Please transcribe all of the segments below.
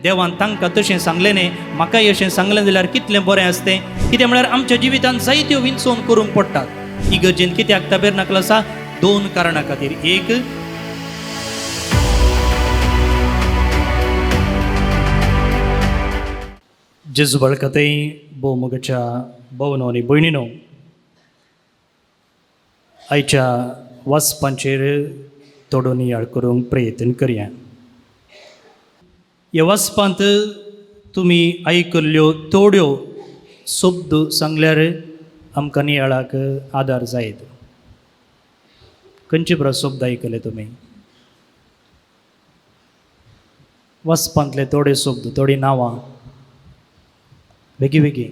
देवान तांकां तशें सांगलें न्ही म्हाकाय अशें सांगलें जाल्यार कितलें बरें आसतें. कितें म्हळ्यार आमच्या जिवितांत जायत्यो विंचोवन करूंक पडटात. इगर्जेन कित्याक ताबेरनाकल आसा? 2 कारणां खातीर. एक, जेजू बळकथाय भोवमुगाच्या भवनो आनी भयणीनो, आयच्या वाचपांचेर थोडो नियाळ करूंक प्रयत्न करया. ह्या वाचपांत तुमी आयकल्ल्यो थोड्यो शब्द सांगल्यार आमकां नियाळाक आदार जायत. खंयचे बरो शब्द आयकले तुमी? वाचपांतले थोडे शब्द, थोडी नांवां बेगी बेगी.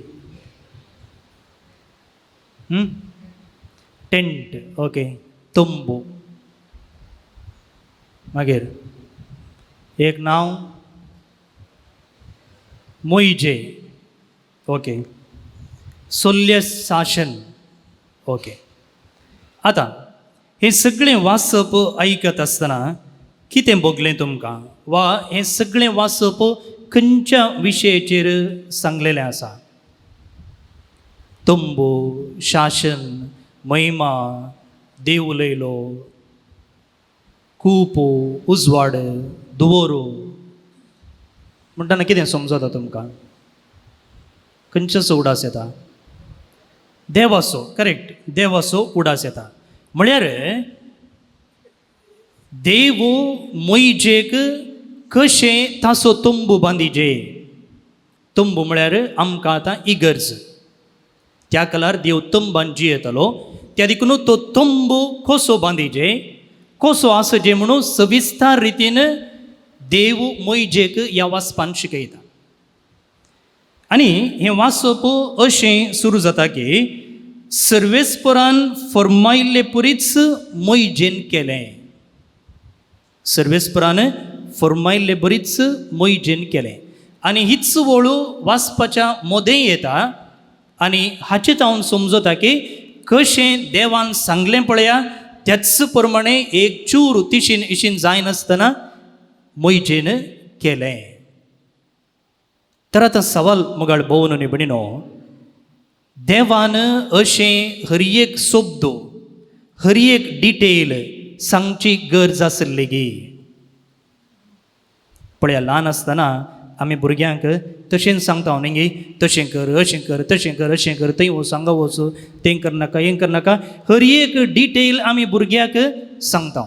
Tent, okay. तंबू. मागीर एक नांव मोइजे, ओके. सोल्य शासन, ओके. आतां हें सगळें वाचप आयकत आसतना कितें भोगलें तुमकां? वा हें सगळें वाचप खंयच्या विशयाचेर सांगलेलें आसा? तंबू, शासन, महिमा, देव उलयलो, खूप, उजवाड, दुवोरो म्हणटना कितें समजता तुमकां? खंयचोसो उडास येता? देवाचो, करेक्ट. देवाचो उडास येता. म्हळ्यार देव मोइजेक कशें ताचो तंबू बांदिजे. तंबू म्हळ्यार आमकां आतां इगर्ज. त्या काळार देव तंबान जियेतालो. त्या देखून तो तंबू कसो बांदिजे, कसो आसचे म्हणून सविस्तार रितीन देव मोइजेक ह्या वाचपान शिकयता. आनी हें वाचप अशें सुरू जाता की सर्वेस्परान फर्मायिल्ले परीच मोइजेन केलें. सर्वेस्परान फर्मायिल्ले बरीच मोइजेन केलें. आनी हीच वळू वाचपाच्या मोदें येता. आनी हाचेत हांव समजता की कशें देवान सांगलें पळया त्याच प्रमाणे एक चूर तिशीन इशीन जायनासतना मोइजेन केलें. तर आतां सवाल मुगाळ भोवन न्ही भयणीनो, देवान अशें हर एक शब्द, हर एक डिटेल सांगची गरज आसली गी. पळया, ल्हान आसतना आमी भुरग्यांक तशें सांगता हांव न्ही, तशें कर, अशें कर, तशें कर, अशें कर, थंय वच, हांगा वच, तें करनाका, हें करनाका, हर एक डिटेल आमी भुरग्याक सांगता.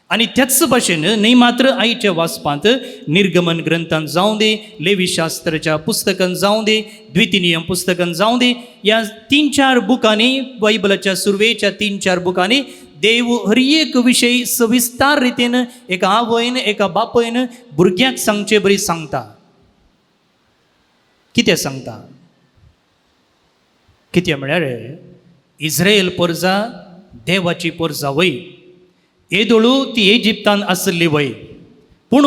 आनी त्याच भाशेन न्ही मात्र आयच्या वाचपांत निर्गमन ग्रंथान जावं दी, लेवी शास्त्राच्या पुस्तकान जावं दी, द्वितीनियम पुस्तकान जावं दी, ह्या 3-4 बुकांनी, बायबलाच्या सुरवेच्या 3-4 बुकांनी देव हर एक विशय सविस्तार रितीन एका आवयन, एका बापयन भुरग्याक सांगचे बरी सांगता. कितें सांगता? कितें म्हळ्यार इस्रायल परजा देवाची परजा वय. येदोळू ती इजिप्तान आसली वय, पूण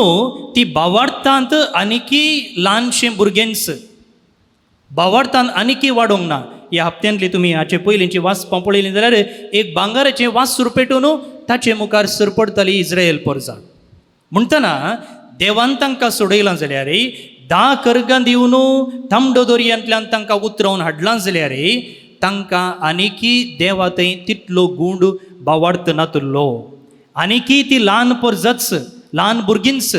ती भावार्थांत आनिकी ल्हानशें भुरगेंच. भावार्थान आनिकी वाडोंक ना. ह्या हप्त्यांतली तुमी हाचे पयलींची वाचपां पळयलीं जाल्यार एक भांगाराचें वासुर पेटोवन ताचे मुखार सरपडताली इस्रायल परजा. म्हणटना देवान तांकां सोडयलां जाल्यार 10 कर्गां दिवन तांबडो दर्यांतल्यान तांकां उतरावन हाडलां जाल्यार तांकां आनिकी देवा थंय तितलो गूण भावार्थ नातलो. आनिकी ती ल्हान परजाच, ल्हान भुरगींच.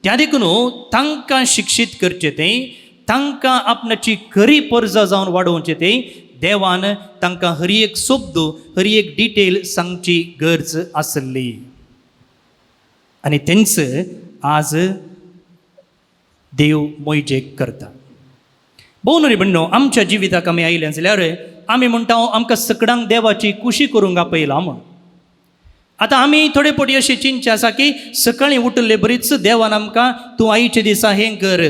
त्या देखून तांकां शिक्षीत करचें तें, तांकां आपणाची खरी परजा जावन वाडोवचें तें देवान तांकां हर एक शब्द, हर एक डिटेल सांगची गरज आसली. आनी तेंच आज देव मोइजेक करता. भोव न्ही म्हणून आमच्या जिविताक आमी आयले जाल्यार आमी म्हणटा आमकां सगळ्यांक देवाची खुशी करूंक आपयला म्हूण. आतां आमी थोडे पटी अशी चिंतचे आसा की सकाळीं उठले बरीच देवान आमकां तूं आयच्या दिसा हें कर,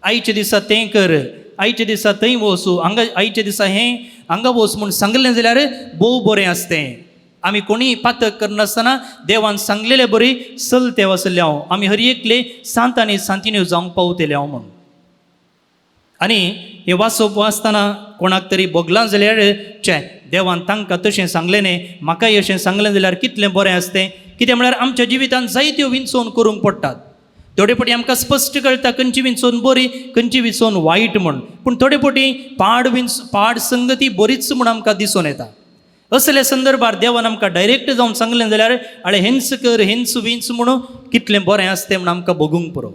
आयच्या दिसा तें कर, आयच्या दिसा थंय वचू, हांगा आयच्या दिसा हें हांगा वच म्हूण सांगलें जाल्यार भोव बरें आसतें. आमी कोणीय पातक करनासतना देवान सांगलेलें बरी चलते वसले हांव, आमी हर एकले सांतांनी सांतिन्यो जावंक पावतले हांव म्हूण. आनी हें वाचप वाचतना कोणाक तरी भोगलां जाल्यार चे देवान तांकां तशें सांगलें न्ही, म्हाकाय अशें सांगलें जाल्यार कितलें बरें आसतें. कितें म्हळ्यार आमच्या जिवितांत जायत्यो विंचोवन करूंक पडटात. थोडे फावटी आमकां स्पश्ट कळटा खंयची विचोन बरी खंयची विचोन वायट म्हूण, पूण थोडे फावटी पाड संगती बरीच म्हूण आमकां दिसून येता. असल्या संदर्भार देवान आमकां डायरेक्ट जावन सांगलें जाल्यार आळे हेंच कर हेंच विंच म्हणून कितलें बरें आसतें म्हूण आमकां बगूंक पुरो.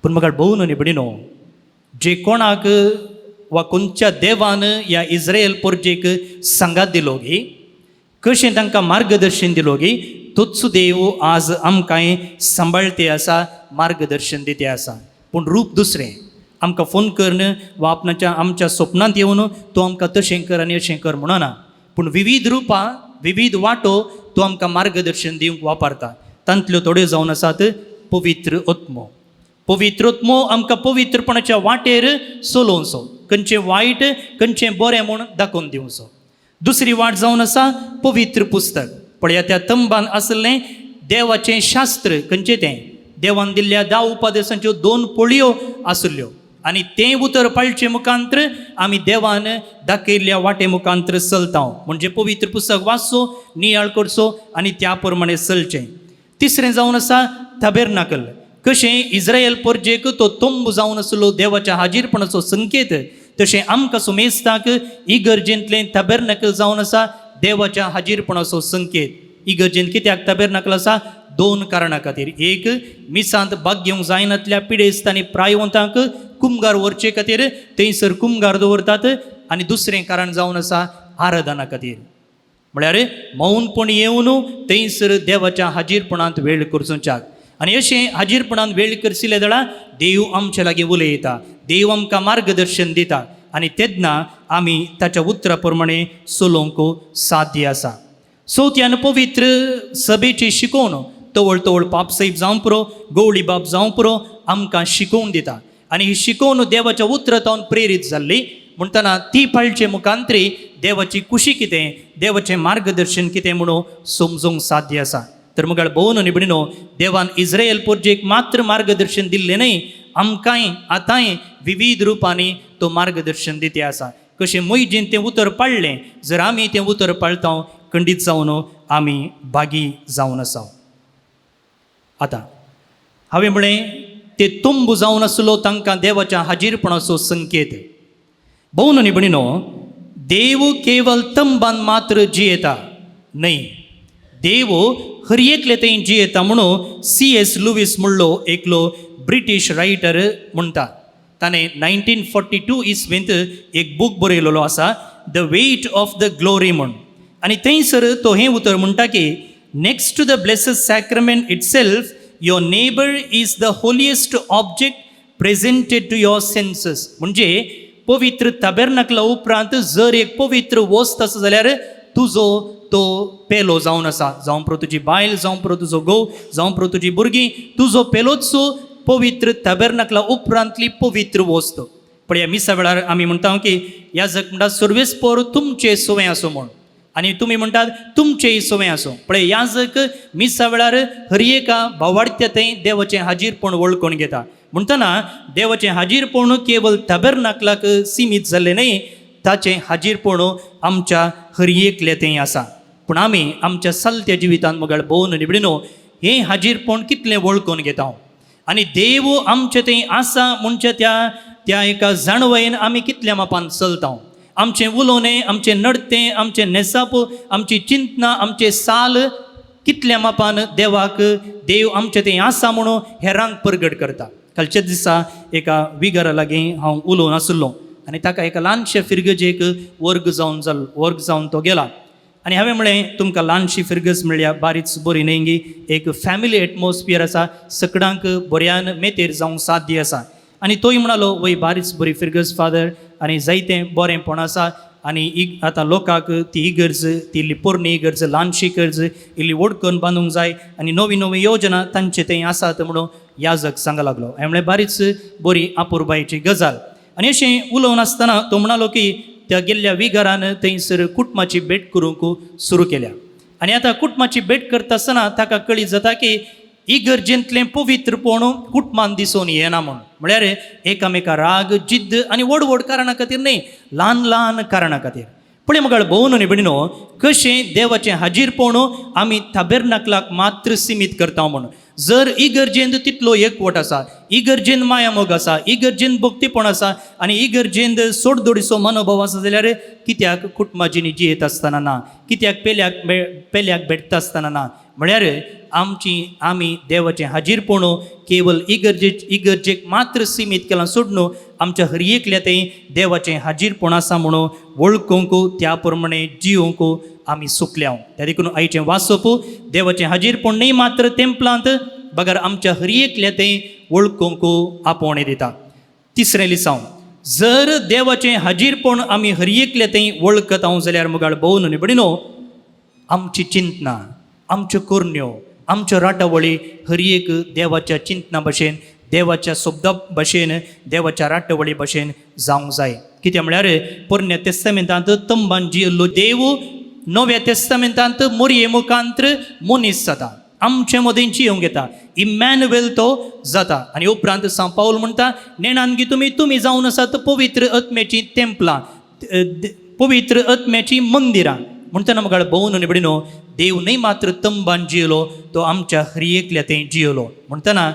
पूण म्हाका भोव न्हू निबडिनो, जे कोणाक वा खंयच्या देवान ह्या इस्रायल पोरजेक सांगात दिलो गे, कशें तांकां मार्गदर्शन दिलो गे, तोच देव आज आमकांय सांबाळते आसा, मार्गदर्शन दिते आसा. पूण रूप दुसरें, आमकां फोन करन वा आमच्या स्वप्नांत येवन तूं आमकां तशें कर आनी अशें कर म्हणना, पूण विविध रुपां विविध वाटो तूं आमकां मार्गदर्शन दिवंक वापरता. तांतल्यो थोड्यो जावन आसात पवित्र आत्मो. पवित्र आत्मो आमकां पवित्रपणाच्या वाटेर चलोवचो, खंयचें वायट खंयचें बरें म्हूण दाखोवन दिवचो. दुसरी वाट जावन आसा पवित्र पुस्तक. पळया त्या तंबान आसलें देवाचें शास्त्र. खंयचें तें? देवान दिल्ल्या 10 उपदेशांच्यो 2 पोळयो आसल्यो, आनी तें उतर पाळचे मुखांतर आमी देवान दाखयल्ल्या वाटे मुखांतर चलता. म्हणजे पवित्र पुस्तक वाचचो, नियाळ करचो आनी त्या प्रमाणे चलचें. तिसरें जावन आसा ताबेर्नाकल. कशें इस्रायल पोरजेक तो तोंब जावन आसलो देवाच्या हाजीरपणाचो संकेत, तशें आमकां सुमेस्ताक इगर्जेंतलें ताबेर्नाकल जावन आसा देवाच्या हाजीरपणाचो संकेत. इगर्जेंत कित्याक ताबेर्नाकल आसा? 2 कारणां खातीर. एक, मिसांत भाग घेवंक जायनातल्या पिडेस्त आनी प्रायवंतांक कुमगार व्हरचे खातीर थंयसर कुमगार दवरतात. आनी दुसरें कारण जावन आसा आराधना खातीर. म्हळ्यार मौनपण येवन थंयसर देवाच्या हाजीरपणांत वेळ करचोच्याक. आनी अशें हाजीरपणान वेळ करशिल्ले जाल्यार देव आमचे लागीं उलयता, देव आमकां मार्गदर्शन दिता, आनी तेन्ना आमी ताच्या उतरा प्रमाणे चलोवंक साध्य आसा. चवथ्यान पवित्र सभेची शिकोवन तवळ तवळ पापसाहेब जावं पुरो, गवळी बाब जावं पुरो, आमकां शिकोवन दिता. आनी ही शिकोवन देवाच्या उतरांतावन प्रेरीत जाल्ली म्हणटना ती पाळचे मुखांतरी देवाची कुशी कितें, देवाचें मार्गदर्शन कितें म्हणून समजूंक साध्य आसा. तर मुगाळ भोवन निबडिनो, देवान इस्रायल पोरजेक मात्र मार्गदर्शन दिल्लें न्हय, आमकांय आतांय विविध रुपांनी तो मार्गदर्शन दिते आसा. कशें मोइजेन तें उतर पाळ्ळें, जर आमी तें उतर पाळता खंडीत जावन आमी भागी जावन आसा. आतां हांवें म्हळें ते तुंब जावन आसलो तांकां देवाच्या हाजीरपणाचो संकेत. भोवन निबडिनो, देव केवल तंबान मात्र जियेता न्हय, देव हर एकले थंय जियेता म्हणून C.S. लुईस म्हणलो एकलो ब्रिटीश रायटर म्हणटा. ताणें 1942 इसवेंत एक बूक बरयलेलो आसा, the weight of the glory म्हूण. आनी थंयसर तो हें उतर म्हणटा की next to the blessed sacrament itself your neighbour is the holiest object presented to your senses. म्हणजे पवित्र ताबेर्नाकला उपरांत जर एक पवित्र वस्त आसा जाल्यार तुजो तो पेलो जावन आसा, जावं पुरो तुजी बायल, जावं पुरो तुजो घोव, जावं पुरो तुजी भुरगीं, तुजो पेलोच पवित्र ताबेर्नाकला उपरांतली पवित्र वस्त. पण ह्या मिसा वेळार आमी म्हणटा की याजक म्हणटा सर्वेस्पर तुमचें सवय आसूं म्हूण, आनी तुमी म्हणटात तुमचेंय सवय आसूं. पळय याजक मिसा वेळार हर एका भावार्थ्या थंय देवाचें हाजीरपण वळखून घेता. म्हणटना देवाचें हाजीरपण केवळ ताबेर्नाकलाक सीमीत जाल्लें न्हय, ताचें हाजीरपण आमच्या हर एकले थंय आसा. पूण आमी आमच्या चलत्या जिवितांत मुगाळ भोवन निबडिनो हें हाजीरपण कितलें वळखून घेता. आनी देव आमचे थंय आसा म्हणचे त्या एका जाणवयेन आमी कितल्या मापान चलता. आमचें उलोवणें, आमचें नडतें, आमचें नेसाप, आमची चिंतनां, आमचें साल कितल्या मापान देव आमचे थंय आसा म्हणून हेरांक प्रगट करता. कालच्या दिसा एका विगरा लागीं हांव उलोवन आसलो आनी ताका एका ल्हानशे फिरगजेक वर्ग जावन तो गेला. आनी हांवें म्हळें तुमकां ल्हानशी फिरगज म्हणल्यार बारीच बरी न्हय, एक फॅमिली एटमॉस्फियर आसा, सगळ्यांक बऱ्यान मेतेर जावंक साध्य आसा. आनी तोय म्हणालो वय बारीच बरी फिरगज फादर, आनी जायतें बरेंपण आसा. आनी आतां लोकांक ती इगर्ज, ती इल्ली पोरणी इगर्ज, ल्हानशी इगर्ज इल्ली वडकून बांदूंक जाय आनी नवी नवी योजना तांचे थंय आसात म्हणून याजक सांगूंक लागलो. हांवें म्हळें बारीच बरी आपुरबायेची गजाल. आनी अशें उलोवन आसतना तो म्हणालो की त्या गेल्ल्या विगारान थंयसर कुटुंबाची भेट करूंक सुरू केल्या. आनी आतां कुटुंबाची भेट करता आसतना ताका कळीत जाता की इगर्जेंतलें पवित्रपण कुटुंबान दिसून येना म्हणून. म्हळ्यार एकामेका राग, जिद्द आनी व्हड कारणां खातीर न्हय, ल्हान ल्हान कारणां खातीर. पळय मुगाळ भोवन निबडिनो, कशें देवाचें हाजीरपण आमी ताबेर्नाकलाक मात्र सीमीत करता म्हणून. जर इगर्जेंत तितलो एकवट आसा, इगर्जेंत माया मोग आसा, इगर्जेंत भक्तीपण आसा आनी इगर्जेंत सोडदोडीचो मनोभाव आसा जाल्यार कित्याक कुटुंबाची जियेत आसतना ना, कित्याक पेल्याक भेटता आसतना ना. म्हळ्यार आमी देवाचें हाजीरपण केवळ इगर्जेक मात्र सीमीत केलां सोडून आमच्या हर एकल्या तें देवाचें हाजीरपण आसा म्हणून वळखूंक त्या प्रमाणे जियोंक आमी सुकल्या. त्या देखून आयचें वाचप देवाचें हाजीरपण न्ही मात्र तेंपलांत बगर आमच्या हर एकल्या तें वळखूंक आपोवणें दिता. तिसरें लिसांव, जर देवाचें हाजीरपण आमी हर एकल्या तें वळखत हांव जाल्यार मुगाळ भोवन न्ही बडिनो आमची चिंतना, आमच्यो कुरण्यो, आमच्यो राटावळी हर एक देवाच्या चिंतना भशेन, देवाच्या शब्दा भशेन, देवाच्या राटवळी भशेन जावंक जाय. कित्याक म्हळ्यार पोरण्या तेस्तामेंतांत तंबान जियल्लो देव नव्या तेस्तामेंतांत मोरये मुखांत्र मनीस जाता, आमचे मदीं जियोंक येता, इमॅन्युएल तो जाता. आनी उपरांत सांव पावल म्हणटा नेणानगी तुमी जावन आसात पवित्र आत्म्याची तेंपलां, पवित्र आत्म्याची मंदिरां. म्हणटना म्हाका भोवन निबडिनो देव न्ही मात्र तंबान जियलो, तो आमच्या हर एकल्या तें जियलो. म्हणटना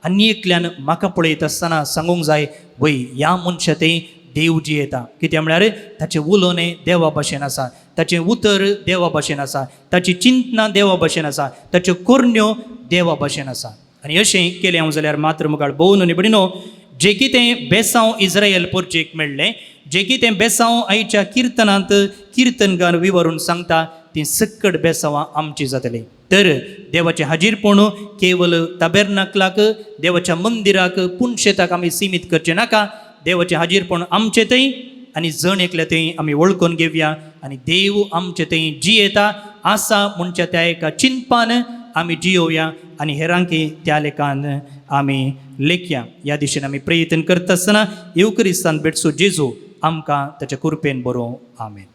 आनी एकल्यान म्हाका पळयत आसतना सांगूंक जाय वय ह्या मनशा तें देव जियेता. कित्याक म्हळ्यार ताचें उलोवणें देवा भशेन आसा, ताचें उतर देवा भशेन आसा, ताची चिंतना देवा भशेन आसा, ताच्यो कुरण्यो देवा भशेन आसा. आनी अशें केलें हांव जाल्यार मात्र मुखार भोवन निबडिनो जें कितें बेसांव इस्रायल पोरचेक मेळ्ळें, जें कितें बेसांव आयच्या किर्तनांत किर्तनकार विवरून सांगता तीं सकट बेसांवां आमची जातलीं. तर देवाचें हाजीरपण केवळ ताबेर्नाकलाक, देवाच्या मंदिराक, पुणशेताक आमी सीमीत करचें नाका. देवाचें हाजीरपण आमचें थंय आनी जण एकल्या थंय आमी वळखून घेवया आनी देव आमचें थंय जियेता आसा म्हणच्या त्या एका चिंतपान आमी जियोवया आनी हेरांकी त्या लेखान आमी लेखया. ह्या दिशेन आमी प्रयत्न करता आसतना येवकरिस्तान भेटसो जेजू आमकां ताच्या कृपेन बरो. आमेन.